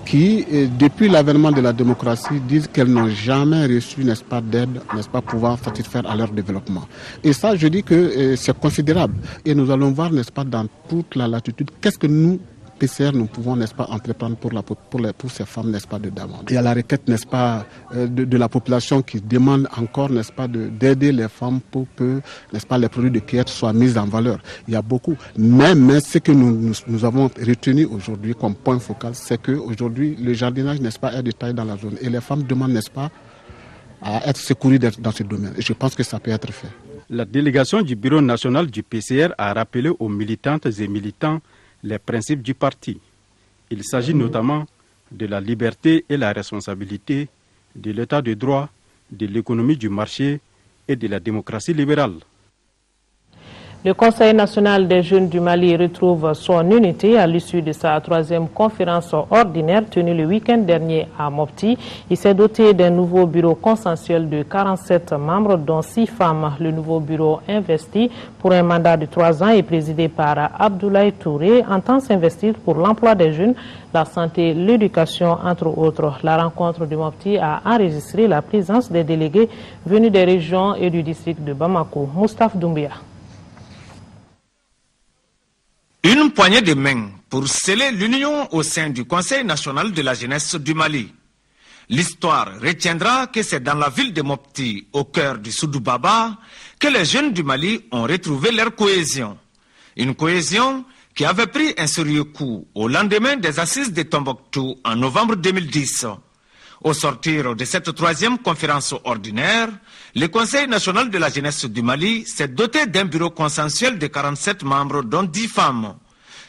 qui, depuis l'avènement de la démocratie, disent qu'elles n'ont jamais reçu, n'est-ce pas, d'aide, n'est-ce pas, pouvant satisfaire à leur développement. Et ça, je dis que c'est considérable. Et nous allons voir, n'est-ce pas, dans toute la latitude, qu'est-ce que nous, PCR, nous pouvons, n'est-ce pas, entreprendre pour ces femmes, n'est-ce pas, de Daban. Il y a la requête, n'est-ce pas, de la population qui demande encore, n'est-ce pas, d'aider les femmes pour que, n'est-ce pas, les produits de cueillette soient mis en valeur. Il y a beaucoup. Mais ce que nous avons retenu aujourd'hui comme point focal, c'est qu'aujourd'hui, le jardinage, n'est-ce pas, est de taille dans la zone. Et les femmes demandent, n'est-ce pas, à être secourues dans ce domaine. Et je pense que ça peut être fait. La délégation du bureau national du PCR a rappelé aux militantes et militants les principes du parti. Il s'agit notamment de la liberté et la responsabilité, de l'état de droit, de l'économie du marché et de la démocratie libérale. Le Conseil national des jeunes du Mali retrouve son unité à l'issue de sa 3e conférence ordinaire tenue le week-end dernier à Mopti. Il s'est doté d'un nouveau bureau consensuel de 47 membres, dont 6 femmes. Le nouveau bureau investi pour un mandat de 3 ans est présidé par Abdoulaye Touré, entend s'investir pour l'emploi des jeunes, la santé, l'éducation, entre autres. La rencontre de Mopti a enregistré la présence des délégués venus des régions et du district de Bamako. Moustapha Doumbia. Une poignée de main pour sceller l'union au sein du Conseil national de la jeunesse du Mali. L'histoire retiendra que c'est dans la ville de Mopti, au cœur du Soudoubaba, que les jeunes du Mali ont retrouvé leur cohésion. Une cohésion qui avait pris un sérieux coup au lendemain des assises de Tombouctou en novembre 2010. Au sortir de cette troisième conférence ordinaire, le Conseil national de la jeunesse du Mali s'est doté d'un bureau consensuel de 47 membres, dont 10 femmes.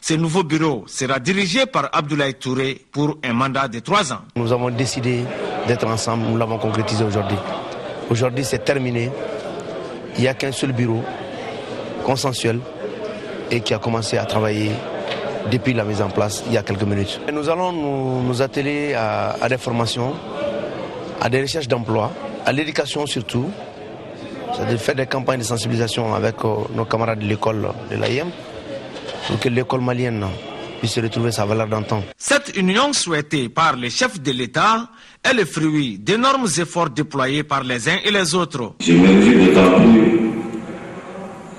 Ce nouveau bureau sera dirigé par Abdoulaye Touré pour un mandat de 3 ans. Nous avons décidé d'être ensemble, nous l'avons concrétisé aujourd'hui. Aujourd'hui, c'est terminé. Il n'y a qu'un seul bureau consensuel et qui a commencé à travailler depuis la mise en place il y a quelques minutes. Et nous allons nous atteler à des formations, à des recherches d'emploi, à l'éducation surtout, c'est-à-dire faire des campagnes de sensibilisation avec nos camarades de l'école de l'AIM pour que l'école malienne puisse retrouver sa valeur d'antan. Cette union souhaitée par les chefs de l'État est le fruit d'énormes efforts déployés par les uns et les autres. Je me réjouis d'autant plus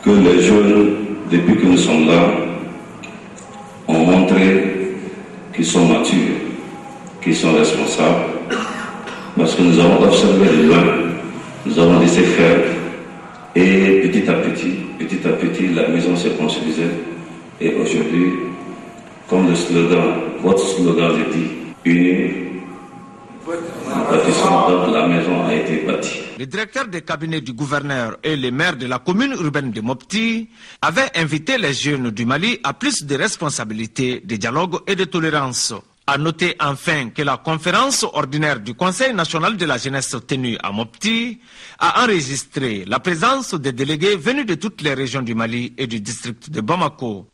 que les jeunes, depuis que nous sommes là, ont montré qu'ils sont matures, qu'ils sont responsables, parce que nous avons observé de loin, nous avons laissé faire, et petit à petit, la maison se construisait, et aujourd'hui, comme le slogan, votre slogan le dit, unis, donc la maison a été bâtie. Le directeur de cabinet du gouverneur et le maire de la commune urbaine de Mopti avaient invité les jeunes du Mali à plus de responsabilités, de dialogue et de tolérance. À noter enfin que la conférence ordinaire du Conseil national de la jeunesse tenue à Mopti a enregistré la présence des délégués venus de toutes les régions du Mali et du district de Bamako.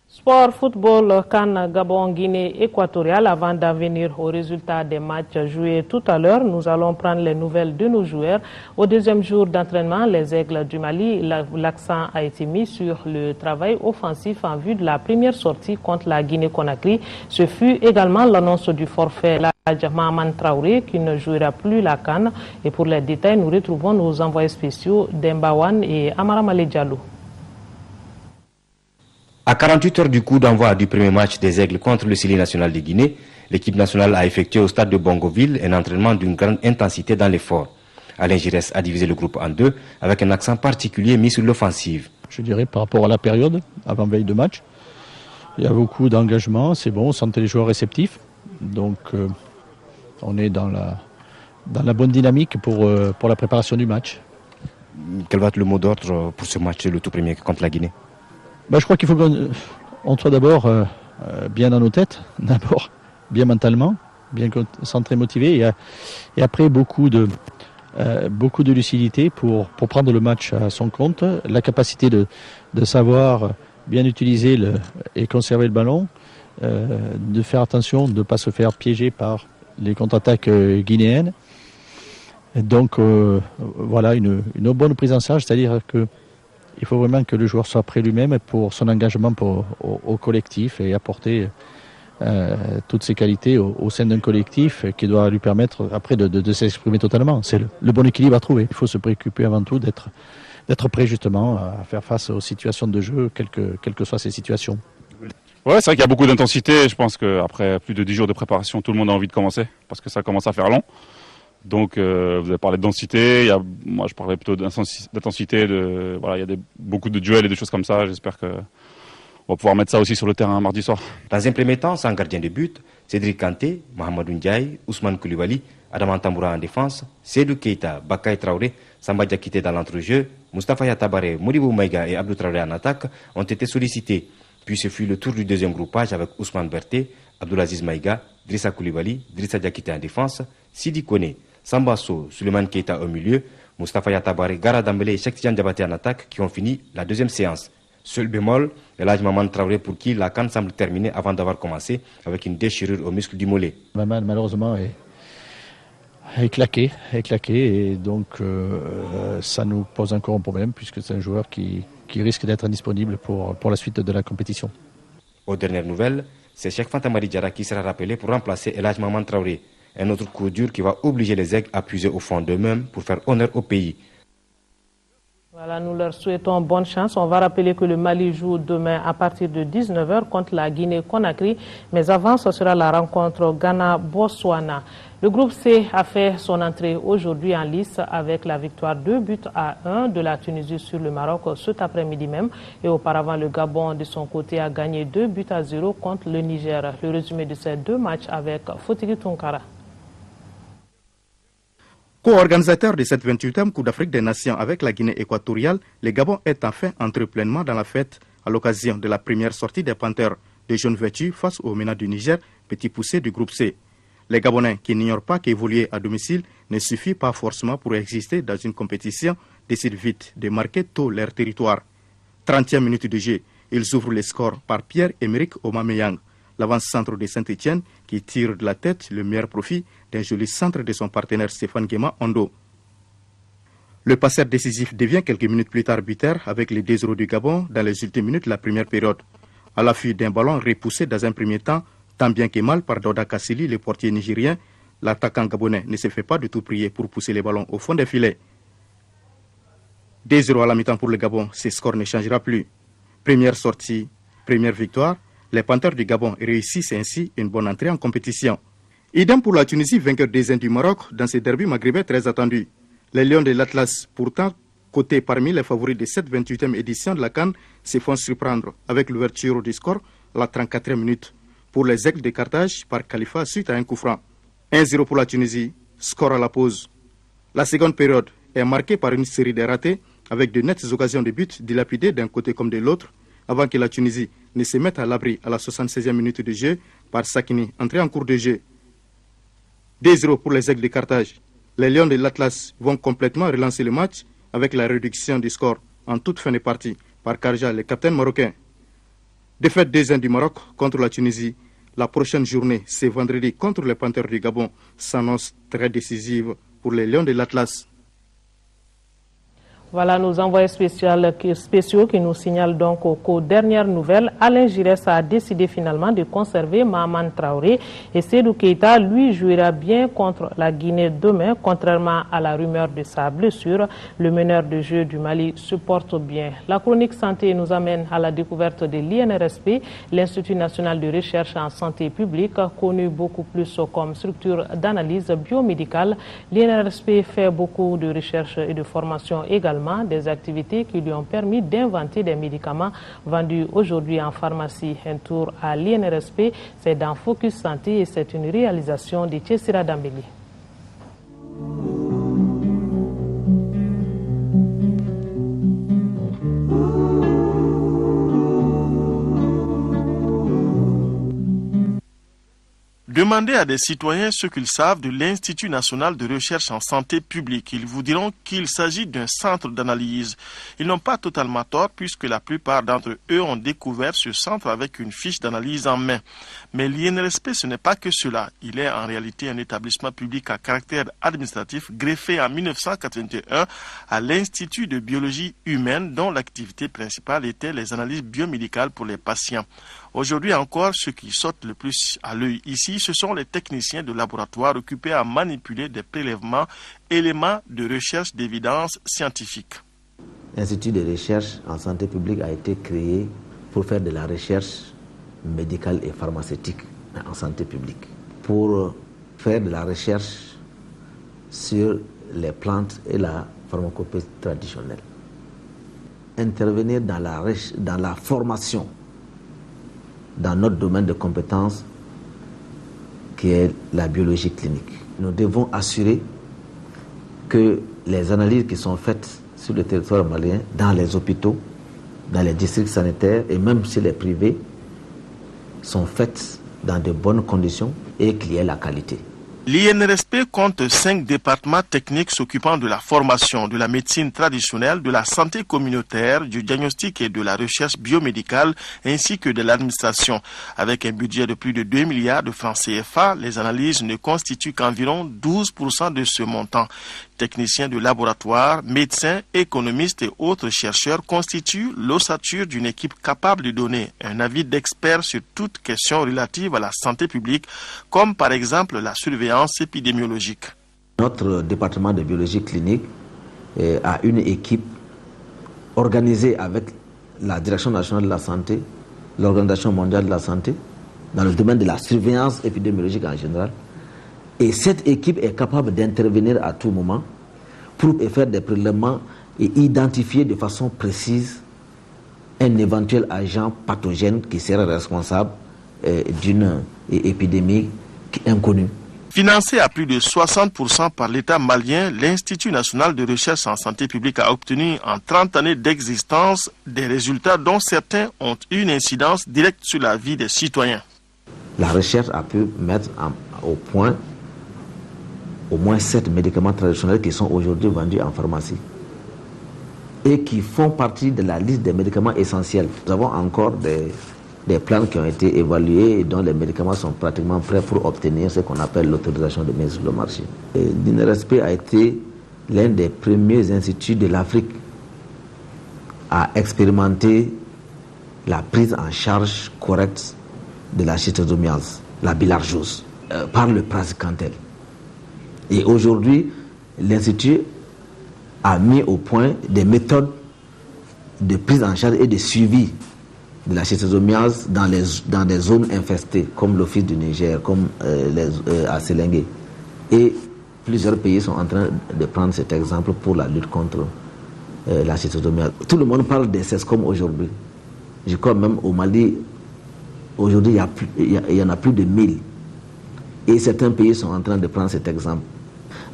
Sport, football, CAN, Gabon, Guinée équatoriale. Avant d'en venir aux résultats des matchs joués tout à l'heure, nous allons prendre les nouvelles de nos joueurs. Au deuxième jour d'entraînement, les Aigles du Mali, l'accent a été mis sur le travail offensif en vue de la première sortie contre la Guinée-Conakry. Ce fut également l'annonce du forfait Mahaman Traoré qui ne jouera plus la CAN. Et pour les détails, nous retrouvons nos envoyés spéciaux Dembawan et Amara Malé Diallo. À 48 heures du coup d'envoi du premier match des Aigles contre le Syli national de Guinée, l'équipe nationale a effectué au stade de Bongoville un entraînement d'une grande intensité dans l'effort. Alain Giresse a divisé le groupe en deux avec un accent particulier mis sur l'offensive. Je dirais par rapport à la période, avant veille de match, il y a beaucoup d'engagement, c'est bon, on sentait les joueurs réceptifs. Donc on est dans la bonne dynamique pour la préparation du match. Quel va être le mot d'ordre pour ce match, le tout premier contre la Guinée? Je crois qu'il faut qu'on soit d'abord bien dans nos têtes, d'abord bien mentalement, bien concentré, motivé, et après beaucoup de lucidité pour prendre le match à son compte, la capacité de savoir bien utiliser et conserver le ballon, de faire attention de ne pas se faire piéger par les contre-attaques guinéennes. Et donc voilà une bonne prise en charge, c'est-à-dire que il faut vraiment que le joueur soit prêt lui-même pour son engagement au collectif et apporter toutes ses qualités au sein d'un collectif qui doit lui permettre après de s'exprimer totalement. C'est le bon équilibre à trouver. Il faut se préoccuper avant tout d'être prêt justement à faire face aux situations de jeu, quelles que soient ces situations. Ouais, c'est vrai qu'il y a beaucoup d'intensité. Je pense qu'après plus de 10 jours de préparation, tout le monde a envie de commencer parce que ça commence à faire long. Donc, vous avez parlé de densité. Moi, je parlais plutôt d'intensité. Voilà, il y a beaucoup de duels et des choses comme ça. J'espère qu'on va pouvoir mettre ça aussi sur le terrain mardi soir. Dans un premier temps, sans gardien de but, Cédric Kanté, Mohamedou Ndiaye, Ousmane Koulibaly, Adama Tamboura en défense, Seydou Keita, Bakay Traoré, Samba Diakité dans l'entrejeu, Moustapha Yatabare, Modibo Maïga et Abdou Traoré en attaque ont été sollicités. Puis ce fut le tour du deuxième groupage avec Ousmane Berté, Abdoulaziz Maïga, Drissa Koulibaly, Drissa Diakité en défense, Sidi Kone, Sambasso, Suleiman Keita au milieu, Moustapha Yatabare, Gara Dambélé et Cheikh Tidiane Diabaté en attaque qui ont fini la deuxième séance. Seul bémol, El Maman Traoré pour qui la CAN semble terminée avant d'avoir commencé avec une déchirure au muscle du mollet. Maman malheureusement est claqué et donc ça nous pose encore un problème puisque c'est un joueur qui risque d'être indisponible pour la suite de la compétition. Aux dernières nouvelles, c'est Cheikh Fantamari Diarra qui sera rappelé pour remplacer El Maman Traoré. Un autre coup dur qui va obliger les Aigles à puiser au fond d'eux-mêmes pour faire honneur au pays. Voilà, nous leur souhaitons bonne chance. On va rappeler que le Mali joue demain à partir de 19h contre la Guinée-Conakry. Mais avant, ce sera la rencontre Ghana-Botswana. Le groupe C a fait son entrée aujourd'hui en lice avec la victoire 2-1 de la Tunisie sur le Maroc cet après-midi même. Et auparavant, le Gabon, de son côté, a gagné 2-0 contre le Niger. Le résumé de ces deux matchs avec Fotigi Tunkara. Co-organisateur de cette 28e Coupe d'Afrique des Nations avec la Guinée équatoriale, le Gabon est enfin entré pleinement dans la fête à l'occasion de la première sortie des Panthères de jeunes vêtus face au MENA du Niger, petit poussé du groupe C. Les Gabonais, qui n'ignorent pas qu'évoluer à domicile ne suffit pas forcément pour exister dans une compétition, décident vite de marquer tôt leur territoire. 30e minute de jeu, ils ouvrent les scores par Pierre-Emerick Aubameyang, l'avant-centre de Saint-Etienne qui tire de la tête le meilleur profit d'un joli centre de son partenaire Stéphane Guéma Ondo. Le passeur décisif devient quelques minutes plus tard buteur avec les 2-0 du Gabon dans les ultimes minutes de la première période. À l'affût d'un ballon repoussé dans un premier temps, tant bien que mal par Doda Kassili, le portier nigérien, l'attaquant gabonais ne se fait pas du tout prier pour pousser les ballons au fond des filets. 2-0 à la mi-temps pour le Gabon, ce score ne changera plus. Première sortie, première victoire. Les Panthères du Gabon réussissent ainsi une bonne entrée en compétition. Idem pour la Tunisie, vainqueur des Indes du Maroc dans ce derby maghrébin très attendu. Les Lions de l'Atlas, pourtant cotés parmi les favoris de cette 28e édition de la CAN, se font surprendre avec l'ouverture du score à la 34e minute pour les Aigles de Carthage par Khalifa suite à un coup franc. 1-0 pour la Tunisie, score à la pause. La seconde période est marquée par une série de ratés avec de nettes occasions de but dilapidées d'un côté comme de l'autre, avant que la Tunisie ne se mette à l'abri à la 76e minute de jeu par Sakini, entré en cours de jeu. 2-0 pour les Aigles de Carthage. Les Lions de l'Atlas vont complètement relancer le match avec la réduction du score en toute fin de partie par Karja, le capitaine marocain. Défaite 2-1 du Maroc contre la Tunisie. La prochaine journée, c'est vendredi contre les Panthères du Gabon, s'annonce très décisive pour les Lions de l'Atlas. Voilà nos envoyés spéciaux qui nous signalent donc qu'aux dernières nouvelles, Alain Giresse a décidé finalement de conserver Mahaman Traoré et Seydou Keita, lui, jouera bien contre la Guinée demain. Contrairement à la rumeur de sa blessure, le meneur de jeu du Mali se porte bien. La chronique santé nous amène à la découverte de l'INRSP, l'Institut national de recherche en santé publique, connu beaucoup plus comme structure d'analyse biomédicale. L'INRSP fait beaucoup de recherches et de formation également, des activités qui lui ont permis d'inventer des médicaments vendus aujourd'hui en pharmacie. Un tour à l'INRSP, c'est dans Focus Santé et c'est une réalisation de Tchessira Dambeli. Demandez à des citoyens ce qu'ils savent de l'Institut national de recherche en santé publique. Ils vous diront qu'il s'agit d'un centre d'analyse. Ils n'ont pas totalement tort puisque la plupart d'entre eux ont découvert ce centre avec une fiche d'analyse en main. Mais l'INRSP, ce n'est pas que cela. Il est en réalité un établissement public à caractère administratif greffé en 1981 à l'Institut de biologie humaine dont l'activité principale était les analyses biomédicales pour les patients. Aujourd'hui encore, ce qui saute le plus à l'œil ici, ce sont les techniciens de laboratoire occupés à manipuler des prélèvements, éléments de recherche d'évidence scientifique. L'Institut de recherche en santé publique a été créé pour faire de la recherche médicale et pharmaceutique en santé publique, pour faire de la recherche sur les plantes et la pharmacopée traditionnelle, intervenir dans la formation dans notre domaine de compétences qui est la biologie clinique. Nous devons assurer que les analyses qui sont faites sur le territoire malien, dans les hôpitaux, dans les districts sanitaires et même chez les privés, sont faites dans de bonnes conditions et qu'il y ait la qualité. L'INRSP compte 5 départements techniques s'occupant de la formation, de la médecine traditionnelle, de la santé communautaire, du diagnostic et de la recherche biomédicale, ainsi que de l'administration. Avec un budget de plus de 2 milliards de francs CFA, les analyses ne constituent qu'environ 12% de ce montant. Techniciens de laboratoire, médecins, économistes et autres chercheurs constituent l'ossature d'une équipe capable de donner un avis d'expert sur toute question relative à la santé publique, comme par exemple la surveillance épidémiologique. Notre département de biologie clinique a une équipe organisée avec la Direction nationale de la santé, l'Organisation mondiale de la santé, dans le domaine de la surveillance épidémiologique en général. Et cette équipe est capable d'intervenir à tout moment pour faire des prélèvements et identifier de façon précise un éventuel agent pathogène qui serait responsable d'une épidémie inconnue. Financé à plus de 60% par l'État malien, l'Institut national de recherche en santé publique a obtenu en 30 années d'existence des résultats dont certains ont une incidence directe sur la vie des citoyens. La recherche a pu mettre au point au moins 7 médicaments traditionnels qui sont aujourd'hui vendus en pharmacie et qui font partie de la liste des médicaments essentiels. Nous avons encore des plans qui ont été évalués et dont les médicaments sont pratiquement prêts pour obtenir ce qu'on appelle l'autorisation de mise sur le marché. L'INRSP a été l'un des premiers instituts de l'Afrique à expérimenter la prise en charge correcte de la schistosomiase, la bilharziose, par le praziquantel. Et aujourd'hui, l'Institut a mis au point des méthodes de prise en charge et de suivi de la schistosomiase dans des zones infestées, comme l'Office du Niger, comme à Sélingué. Et plusieurs pays sont en train de prendre cet exemple pour la lutte contre la schistosomiase. Tout le monde parle des CESCOM aujourd'hui. Je crois même au Mali, aujourd'hui, il y en a plus de 1000. Et certains pays sont en train de prendre cet exemple.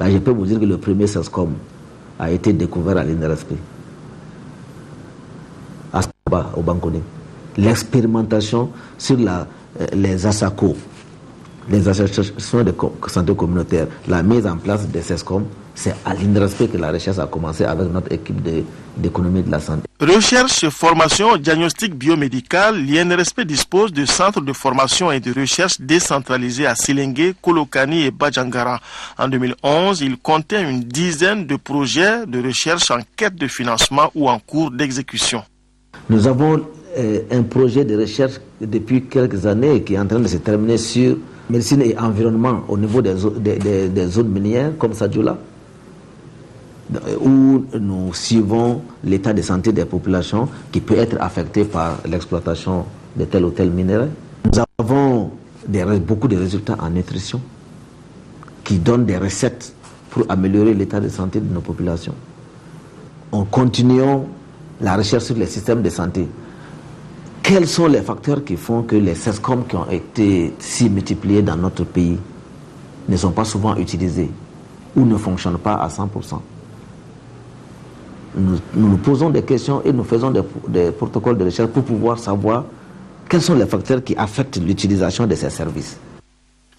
Là, je peux vous dire que le premier CESCOM a été découvert à l'INRSP, à Saba, au Bankone. L'expérimentation sur les ASACO, les associations de santé communautaire, la mise en place des CESCOM, c'est à l'INRSP que la recherche a commencé avec notre équipe d'économie de la santé. Recherche, formation, diagnostic biomédical, l'INRSP dispose de centres de formation et de recherche décentralisés à Sélingué, Kolokani et Badjangara. En 2011, il comptait une dizaine de projets de recherche en quête de financement ou en cours d'exécution. Nous avons un projet de recherche depuis quelques années qui est en train de se terminer sur médecine et environnement au niveau des zones minières comme Sadjoula, où nous suivons l'état de santé des populations qui peut être affecté par l'exploitation de tel ou tel minerai. Nous avons beaucoup de résultats en nutrition qui donnent des recettes pour améliorer l'état de santé de nos populations. On continue la recherche sur les systèmes de santé. Quels sont les facteurs qui font que les CESCOM qui ont été si multipliés dans notre pays ne sont pas souvent utilisés ou ne fonctionnent pas à 100%? Nous nous posons des questions et nous faisons des protocoles de recherche pour pouvoir savoir quels sont les facteurs qui affectent l'utilisation de ces services.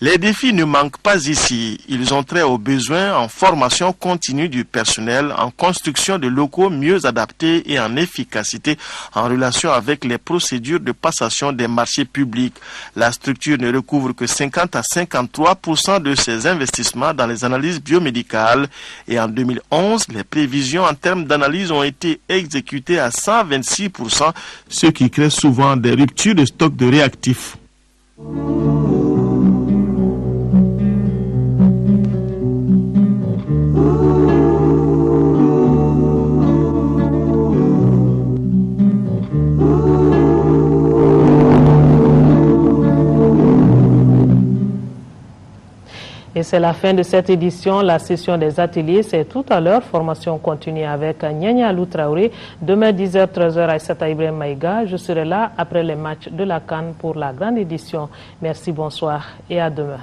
Les défis ne manquent pas ici. Ils ont trait aux besoins en formation continue du personnel, en construction de locaux mieux adaptés et en efficacité en relation avec les procédures de passation des marchés publics. La structure ne recouvre que 50 à 53% de ses investissements dans les analyses biomédicales et en 2011, les prévisions en termes d'analyse ont été exécutées à 126%, ce qui crée souvent des ruptures de stock de réactifs. Et c'est la fin de cette édition. La session des ateliers, c'est tout à l'heure. Formation continue avec Nyanya Alou Traoré. Demain, 10h, 13h, Aïssata Ibrahim Maïga. Je serai là après les matchs de la CAN pour la grande édition. Merci, bonsoir et à demain.